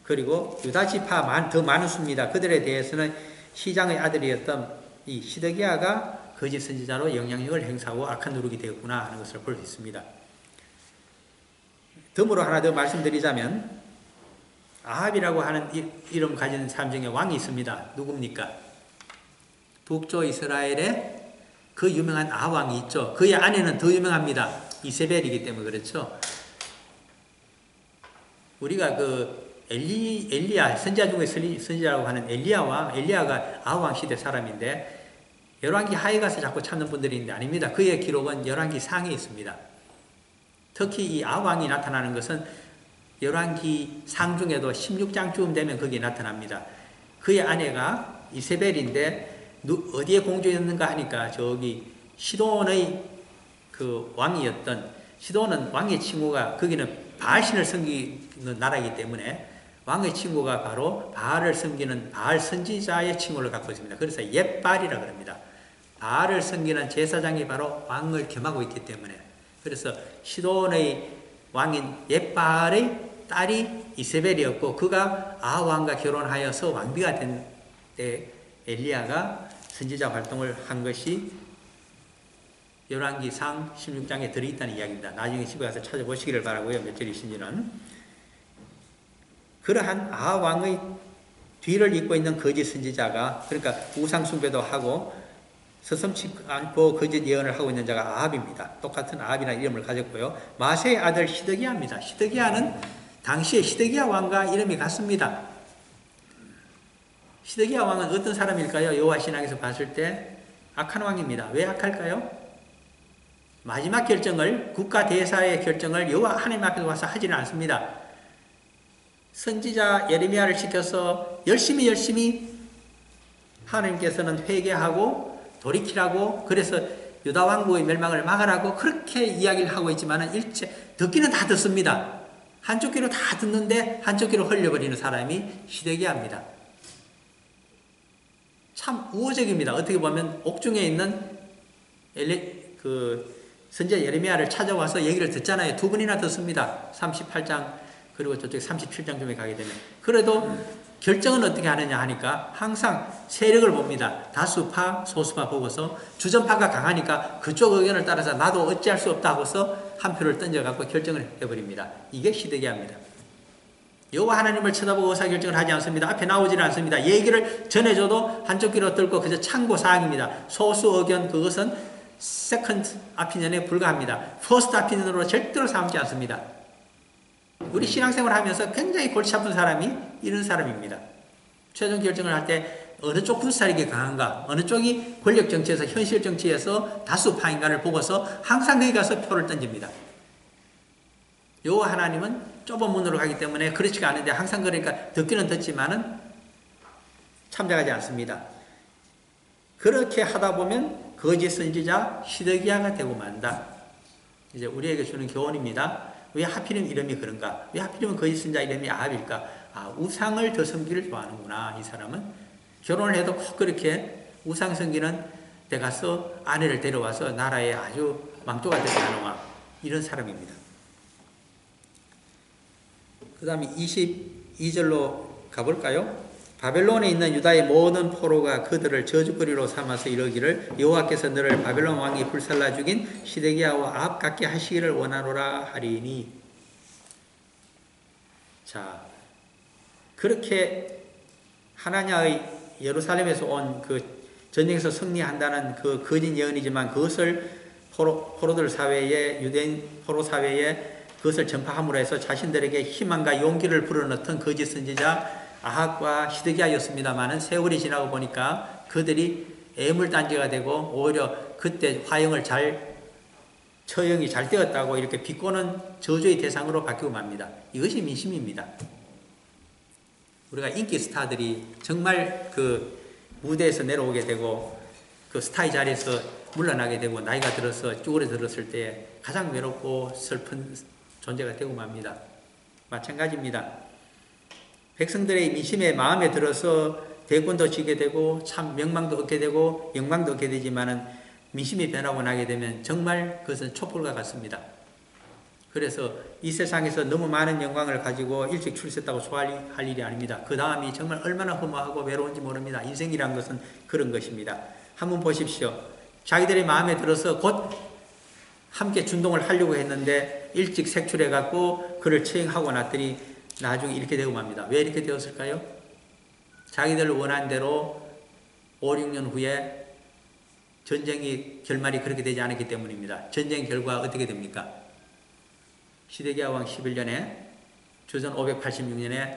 그리고 유다 지파 더 많은 수입니다. 그들에 대해서는 시장의 아들이었던 이 시드기야가 거짓 선지자로 영향력을 행사하고 악한 누룩이 되었구나 하는 것을 볼 수 있습니다. 덤으로 하나 더 말씀드리자면, 아합이라고 하는 이름 가진 사람 중에 왕이 있습니다. 누굽니까? 북조 이스라엘에 그 유명한 아합왕이 있죠. 그의 아내는 더 유명합니다. 이세벨이기 때문에 그렇죠. 우리가 엘리야, 선지자 중에 선지자라고 하는 엘리야가 아합왕 시대 사람인데, 열왕기 하에 가서 자꾸 찾는 분들이 있는데 아닙니다. 그의 기록은 열왕기 상에 있습니다. 특히 이 아합왕이 나타나는 것은 열왕기 상 중에도 16장쯤 되면 거기에 나타납니다. 그의 아내가 이세벨인데 어디에 공주였는가 하니까 저기 시돈의 왕이었던, 시돈은 왕의 친구가, 거기는 바알신을 섬기는 나라이기 때문에 왕의 친구가 바로 바알을 섬기는 바알 선지자의 친구를 갖고 있습니다. 그래서 옛바알이라고 합니다. 바알을 섬기는 제사장이 바로 왕을 겸하고 있기 때문에, 그래서 시돈의 왕인 옛바알의 딸이 이세벨이었고, 그가 아합왕과 결혼하여서 왕비가 된 때 엘리야가 선지자 활동을 한 것이 열왕기상 16장에 들어있다는 이야기입니다. 나중에 집에 가서 찾아보시기를 바라고요. 몇 절이신지는. 그러한 아합왕의 뒤를 잇고 있는 거짓 선지자가, 그러니까 우상 숭배도 하고 서슴지 않고 거짓 예언을 하고 있는 자가 아합입니다. 똑같은 아합이라는 이름을 가졌고요. 마세의 아들 시드기야입니다. 시드기야는 당시에 시드기야 왕과 이름이 같습니다. 시드기야 왕은 어떤 사람일까요? 여호와 신앙에서 봤을 때 악한 왕입니다. 왜 악할까요? 마지막 결정을, 국가 대사의 결정을 여호와 하나님 앞에서 와서 하지는 않습니다. 선지자 예레미야를 시켜서 열심히 하나님께서는 회개하고 돌이키라고, 그래서 유다 왕국의 멸망을 막으라고 그렇게 이야기를 하고 있지만 일체 듣기는 다 듣습니다. 한쪽 귀로 다 듣는데 한쪽 귀로 흘려버리는 사람이 시드기야입니다. 참 우호적입니다. 어떻게 보면 옥중에 있는 선지자 예레미야를 찾아와서 얘기를 듣잖아요. 두 번이나 듣습니다. 38장 그리고 저쪽 37장쯤에 가게 되면. 그래도 결정은 어떻게 하느냐 하니까 항상 세력을 봅니다. 다수파, 소수파 보고서 주전파가 강하니까 그쪽 의견을 따라서 나도 어찌할 수 없다 하고서 한 표를 던져갖고 결정을 해버립니다. 이게 시드기야입니다. 여호와 하나님을 쳐다보고 의사결정을 하지 않습니다. 앞에 나오지는 않습니다. 얘기를 전해줘도 한쪽 귀로 들고 그저 참고사항입니다. 소수 의견 그것은 세컨드 아피니언에 불과합니다. 퍼스트 아피니언으로 절대로 삼지 않습니다. 우리 신앙생활 하면서 굉장히 골치 아픈 사람이 이런 사람입니다. 최종 결정을 할 때 어느 쪽 군사력이 강한가, 어느 쪽이 권력 정치에서 현실 정치에서 다수파인가를 보고서 항상 거기 가서 표를 던집니다. 여호와 하나님은 좁은 문으로 가기 때문에 그렇지가 않은데 항상 그러니까 듣기는 듣지만은 참작하지 않습니다. 그렇게 하다 보면 거짓 선지자 시드기야가 되고 만다. 이제 우리에게 주는 교훈입니다. 왜 하필이면 이름이 그런가? 왜 하필이면 거짓 선지자 이름이 아합일까? 아, 우상을 더 섬기를 좋아하는구나. 이 사람은 결혼을 해도 꼭 그렇게 우상 섬기는 데 가서 아내를 데려와서 나라에 아주 망조가 되게 하는와 이런 사람입니다. 그 다음에 22절로 가볼까요? 바벨론에 있는 유다의 모든 포로가 그들을 저주거리로 삼아서 이러기를 여호와께서 너를 바벨론 왕이 불살라 죽인 시드기야와 아합 같게 하시기를 원하노라 하리니. 자, 그렇게 하나냐의 예루살렘에서 온 그 전쟁에서 승리한다는 그 거짓 예언이지만 그것을 포로들 사회에, 유대인 포로 사회에 그것을 전파함으로 해서 자신들에게 희망과 용기를 불어넣던 거짓 선지자 아합과 시드기야였습니다마는 세월이 지나고 보니까 그들이 애물단지가 되고 오히려 그때 화형을 처형이 잘 되었다고 이렇게 비꼬는 저주의 대상으로 바뀌고 맙니다. 이것이 민심입니다. 우리가 인기 스타들이 정말 그 무대에서 내려오게 되고 그 스타의 자리에서 물러나게 되고 나이가 들어서 쭈그러들었을 때 가장 외롭고 슬픈 존재가 되고 맙니다. 마찬가지입니다. 백성들의 민심에 마음에 들어서 대권도 지게 되고 참 명망도 얻게 되고 영광도 얻게 되지만은 민심이 변하고 나게 되면 정말 그것은 촛불과 같습니다. 그래서 이 세상에서 너무 많은 영광을 가지고 일찍 출세했다고 좋아할 일이 아닙니다. 그 다음이 정말 얼마나 허무하고 외로운지 모릅니다. 인생이란 것은 그런 것입니다. 한번 보십시오. 자기들의 마음에 들어서 곧 함께 준동을 하려고 했는데 일찍 색출해갖고 그를 처형하고 났더니 나중에 이렇게 되고 맙니다. 왜 이렇게 되었을까요? 자기들 원한 대로 5, 6년 후에 전쟁이 결말이 그렇게 되지 않았기 때문입니다. 전쟁 결과 어떻게 됩니까? 시드기야 왕 11년에 주전 586년에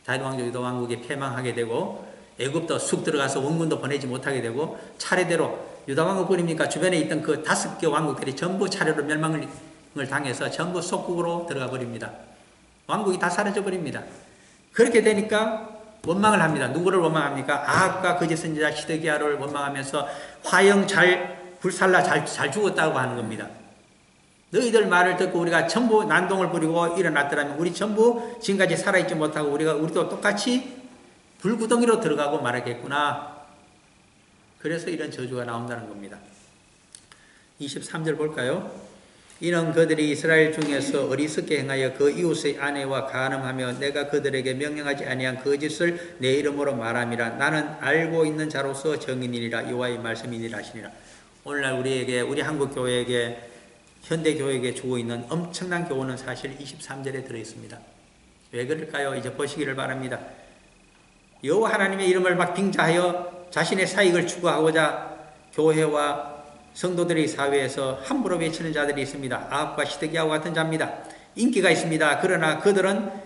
다윗 왕조 유다 왕국이 패망하게 되고 애굽도 쑥 들어가서 원군도 보내지 못하게 되고 차례대로 유다 왕국뿐입니까? 주변에 있던 그 5개 왕국들이 전부 차례로 멸망을 당해서 전부 속국으로 들어가 버립니다. 왕국이 다 사라져 버립니다. 그렇게 되니까 원망을 합니다. 누구를 원망합니까? 아합과 거짓 선지자 시드기야를 원망하면서 화형 불살라 잘 죽었다고 하는 겁니다. 너희들 말을 듣고 우리가 전부 난동을 부리고 일어났더라면 우리 전부 지금까지 살아있지 못하고 우리도 똑같이 불구덩이로 들어가고 말하겠구나. 그래서 이런 저주가 나온다는 겁니다. 23절 볼까요? 이는 그들이 이스라엘 중에서 어리석게 행하여 그 이웃의 아내와 간음하며 내가 그들에게 명령하지 아니한 거짓을 내 이름으로 말함이라. 나는 알고 있는 자로서 정인이니라. 여호와의 말씀이니라 하시니라. 오늘날 우리 한국 교회에게 현대 교회에게 주고 있는 엄청난 교훈은 사실 23절에 들어있습니다. 왜 그럴까요? 이제 보시기를 바랍니다. 여호와 하나님의 이름을 막 빙자하여 자신의 사익을 추구하고자 교회와 성도들의 사회에서 함부로 외치는 자들이 있습니다. 아합과 시드기야와 같은 자입니다. 인기가 있습니다. 그러나 그들은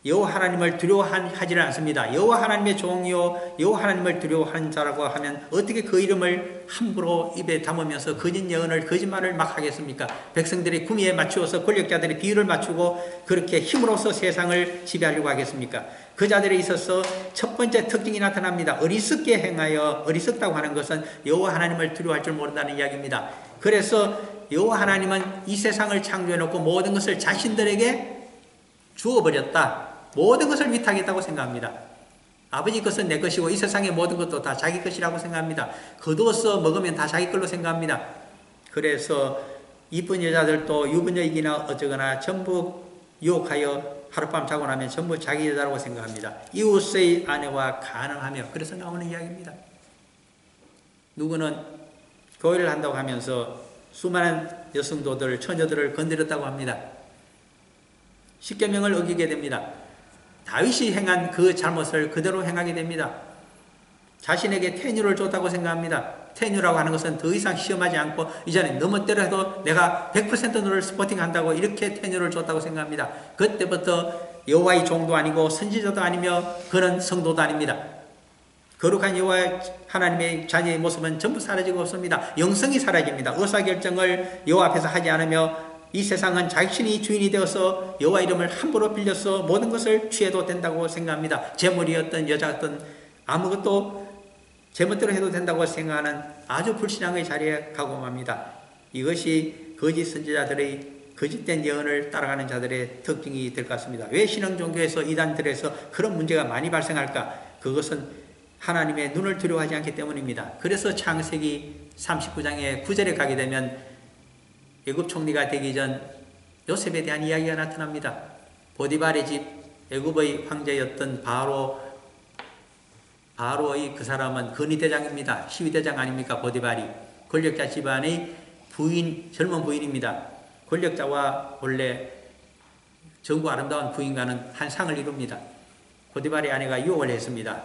여호와 하나님을 두려워하지는 않습니다. 여호와 하나님의 종이요 여호와 하나님을 두려워하는 자라고 하면 어떻게 그 이름을 함부로 입에 담으면서 거짓 예언을 거짓말을 막 하겠습니까? 백성들이 구미에 맞추어서 권력자들이 비율을 맞추고 그렇게 힘으로써 세상을 지배하려고 하겠습니까? 그 자들에 있어서 첫 번째 특징이 나타납니다. 어리석게 행하여, 어리석다고 하는 것은 여호와 하나님을 두려워할 줄 모른다는 이야기입니다. 그래서 여호와 하나님은 이 세상을 창조해놓고 모든 것을 자신들에게 주어버렸다. 모든 것을 위탁했다고 생각합니다. 아버지 것은 내 것이고 이 세상의 모든 것도 다 자기 것이라고 생각합니다. 거두어서 먹으면 다 자기 걸로 생각합니다. 그래서 이쁜 여자들도 유부녀이기나 어쩌거나 전부 유혹하여 하룻밤 자고 나면 전부 자기 여자라고 생각합니다. 이웃의 아내와 가능하며 그래서 나오는 이야기입니다. 누구는 교회를 한다고 하면서 수많은 여성도들, 처녀들을 건드렸다고 합니다. 십계명을 어기게 됩니다. 다윗이 행한 그 잘못을 그대로 행하게 됩니다. 자신에게 태유를 줬다고 생각합니다. 태유라고 하는 것은 더 이상 시험하지 않고 이전에 넘어뜨려 해도 내가 100% 너를 스포팅한다고 이렇게 태유를 줬다고 생각합니다. 그때부터 여호와의 종도 아니고 선지자도 아니며 그는 성도도 아닙니다. 거룩한 여호와 하나님의 자녀의 모습은 전부 사라지고 없습니다. 영성이 사라집니다. 의사결정을 여호와 앞에서 하지 않으며 이 세상은 자신이 주인이 되어서 여호와 이름을 함부로 빌려서 모든 것을 취해도 된다고 생각합니다. 재물이었던 여자였던 아무것도 제멋대로 해도 된다고 생각하는 아주 불신앙의 자리에 가고 맙니다. 이것이 거짓 선지자들의 거짓된 예언을 따라가는 자들의 특징이 될 것 같습니다. 왜 신흥종교에서 이단들에서 그런 문제가 많이 발생할까? 그것은 하나님의 눈을 두려워하지 않기 때문입니다. 그래서 창세기 39장의 9절에 가게 되면 애굽 총리가 되기 전 요셉에 대한 이야기가 나타납니다. 보디발의 집 애굽의 황제였던 바로의 그 사람은 건의대장입니다. 시위대장 아닙니까? 보디발이 권력자 집안의 부인, 젊은 부인입니다. 권력자와 원래 정부 아름다운 부인과는 한 상을 이룹니다. 보디발의 아내가 유혹을 했습니다.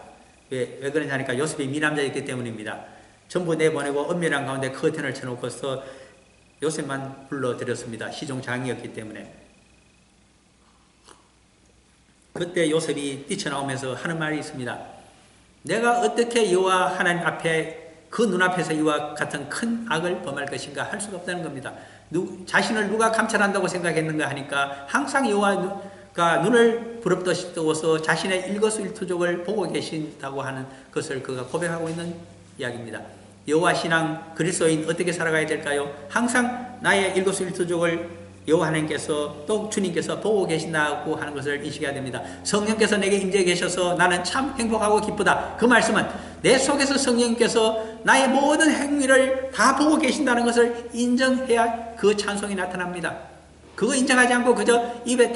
왜 그러냐 하니까 요셉이 미남자였기 때문입니다. 전부 내보내고 엄밀한 가운데 커튼을 쳐놓고서 요셉만 불러들였습니다. 시종장이었기 때문에. 그때 요셉이 뛰쳐나오면서 하는 말이 있습니다. 내가 어떻게 여호와 하나님 앞에 그 눈앞에서 이와 같은 큰 악을 범할 것인가 할 수가 없다는 겁니다. 자신을 누가 감찰한다고 생각했는가 하니까 항상 여호와가 눈을 부릅떠서 자신의 일거수일투족을 보고 계신다고 하는 것을 그가 고백하고 있는 이야기입니다. 여호와 신앙 그리스도인 어떻게 살아가야 될까요? 항상 나의 일거수일투족을 여호와 하나님께서 또 주님께서 보고 계신다고 하는 것을 인식해야 됩니다. 성령께서 내게 임재해 계셔서 나는 참 행복하고 기쁘다. 그 말씀은 내 속에서 성령께서 나의 모든 행위를 다 보고 계신다는 것을 인정해야 그 찬송이 나타납니다. 그거 인정하지 않고 그저 입에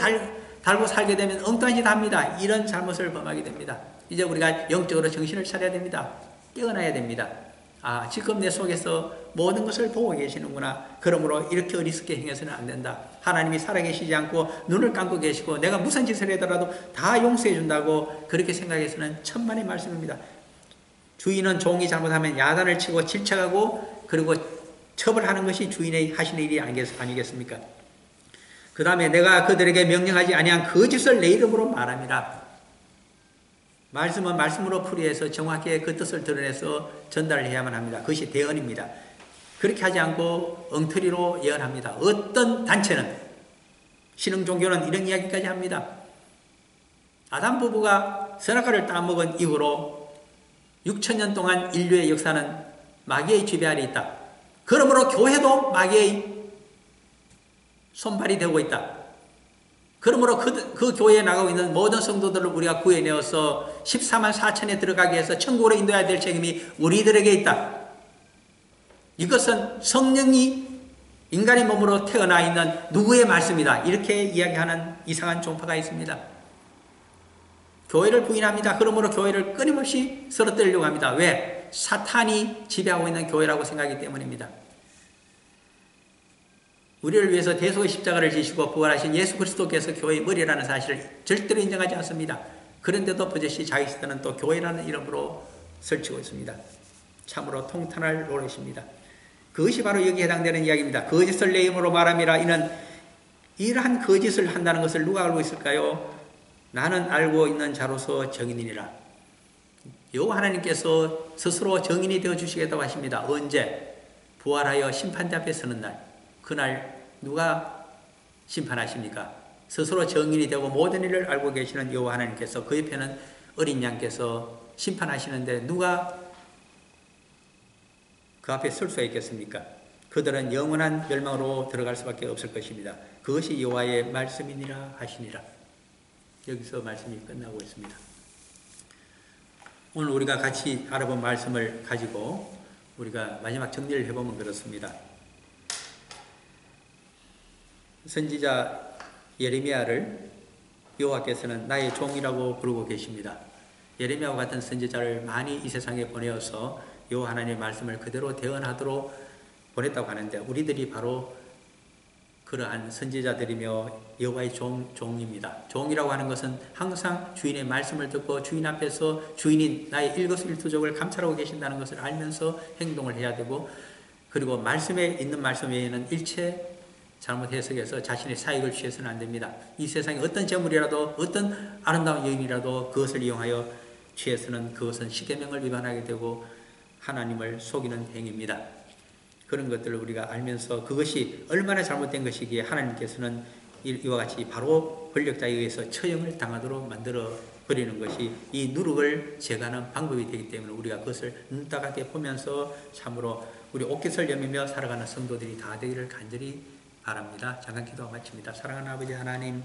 달고 살게 되면 엉뚱한 짓 합니다. 이런 잘못을 범하게 됩니다. 이제 우리가 영적으로 정신을 차려야 됩니다. 깨어나야 됩니다. 아, 지금 내 속에서 모든 것을 보고 계시는구나. 그러므로 이렇게 어리석게 행해서는 안 된다. 하나님이 살아계시지 않고 눈을 감고 계시고 내가 무슨 짓을 하더라도 다 용서해 준다고 그렇게 생각해서는 천만의 말씀입니다. 주인은 종이 잘못하면 야단을 치고 질책하고 그리고 처벌하는 것이 주인의 하시는 일이 아니겠습니까? 그 다음에 내가 그들에게 명령하지 아니한 그 짓을 내 이름으로 말함이라. 말씀은 말씀으로 풀이해서 정확하게 그 뜻을 드러내서 전달해야만 합니다. 그것이 대언입니다. 그렇게 하지 않고 엉터리로 예언합니다. 어떤 단체는 신흥종교는 이런 이야기까지 합니다. 아담 부부가 선악과를 따먹은 이후로 6,000년 동안 인류의 역사는 마귀의 지배 아래 있다. 그러므로 교회도 마귀의 손발이 되고 있다. 그러므로 그 교회에 나가고 있는 모든 성도들을 우리가 구해내어서 14만 4천에 들어가게 해서 천국으로 인도해야 될 책임이 우리들에게 있다. 이것은 성령이 인간의 몸으로 태어나 있는 누구의 말씀이다. 이렇게 이야기하는 이상한 종파가 있습니다. 교회를 부인합니다. 그러므로 교회를 끊임없이 쓰러뜨리려고 합니다. 왜? 사탄이 지배하고 있는 교회라고 생각하기 때문입니다. 우리를 위해서 대속의 십자가를 지시고 부활하신 예수 그리스도께서 교회의 머리라는 사실을 절대로 인정하지 않습니다. 그런데도 버젓이 자기시대는 또 교회라는 이름으로 설치고 있습니다. 참으로 통탄할 노릇입니다. 그것이 바로 여기에 해당되는 이야기입니다. 거짓을 내 이름으로 말함이라. 이는 이러한 거짓을 한다는 것을 누가 알고 있을까요? 나는 알고 있는 자로서 정인이니라. 여호와 하나님께서 스스로 정인이 되어 주시겠다고 하십니다. 언제? 부활하여 심판대 앞에 서는 날. 그날 누가 심판하십니까? 스스로 정인이 되고 모든 일을 알고 계시는 여호와 하나님께서 그 옆에는 어린 양께서 심판하시는데 누가 그 앞에 설 수 있겠습니까? 그들은 영원한 멸망으로 들어갈 수밖에 없을 것입니다. 그것이 여호와의 말씀이니라 하시니라. 여기서 말씀이 끝나고 있습니다. 오늘 우리가 같이 알아본 말씀을 가지고 우리가 마지막 정리를 해보면 그렇습니다. 선지자 예레미야를 여호와께서는 나의 종이라고 부르고 계십니다. 예레미야와 같은 선지자를 많이 이 세상에 보내어서 여호와 하나님의 말씀을 그대로 대언하도록 보냈다고 하는데 우리들이 바로 그러한 선지자들이며 여호와의 종입니다. 종이라고 하는 것은 항상 주인의 말씀을 듣고 주인 앞에서 주인이 나의 일거수일투족을 감찰하고 계신다는 것을 알면서 행동을 해야 되고, 그리고 말씀에 있는 말씀 외에는 일체 잘못 해석해서 자신의 사익을 취해서는 안 됩니다. 이 세상에 어떤 재물이라도 어떤 아름다운 여인이라도 그것을 이용하여 취해서는 그것은 십계명을 위반하게 되고 하나님을 속이는 행위입니다. 그런 것들을 우리가 알면서 그것이 얼마나 잘못된 것이기에 하나님께서는 이와 같이 바로 권력자에 의해서 처형을 당하도록 만들어 버리는 것이 이 누룩을 제거하는 방법이 되기 때문에 우리가 그것을 눈따갑게 보면서 참으로 우리 옥깃을 여미며 살아가는 성도들이 다 되기를 간절히 바랍니다. 잠깐 기도하고 마칩니다. 사랑하는 아버지 하나님,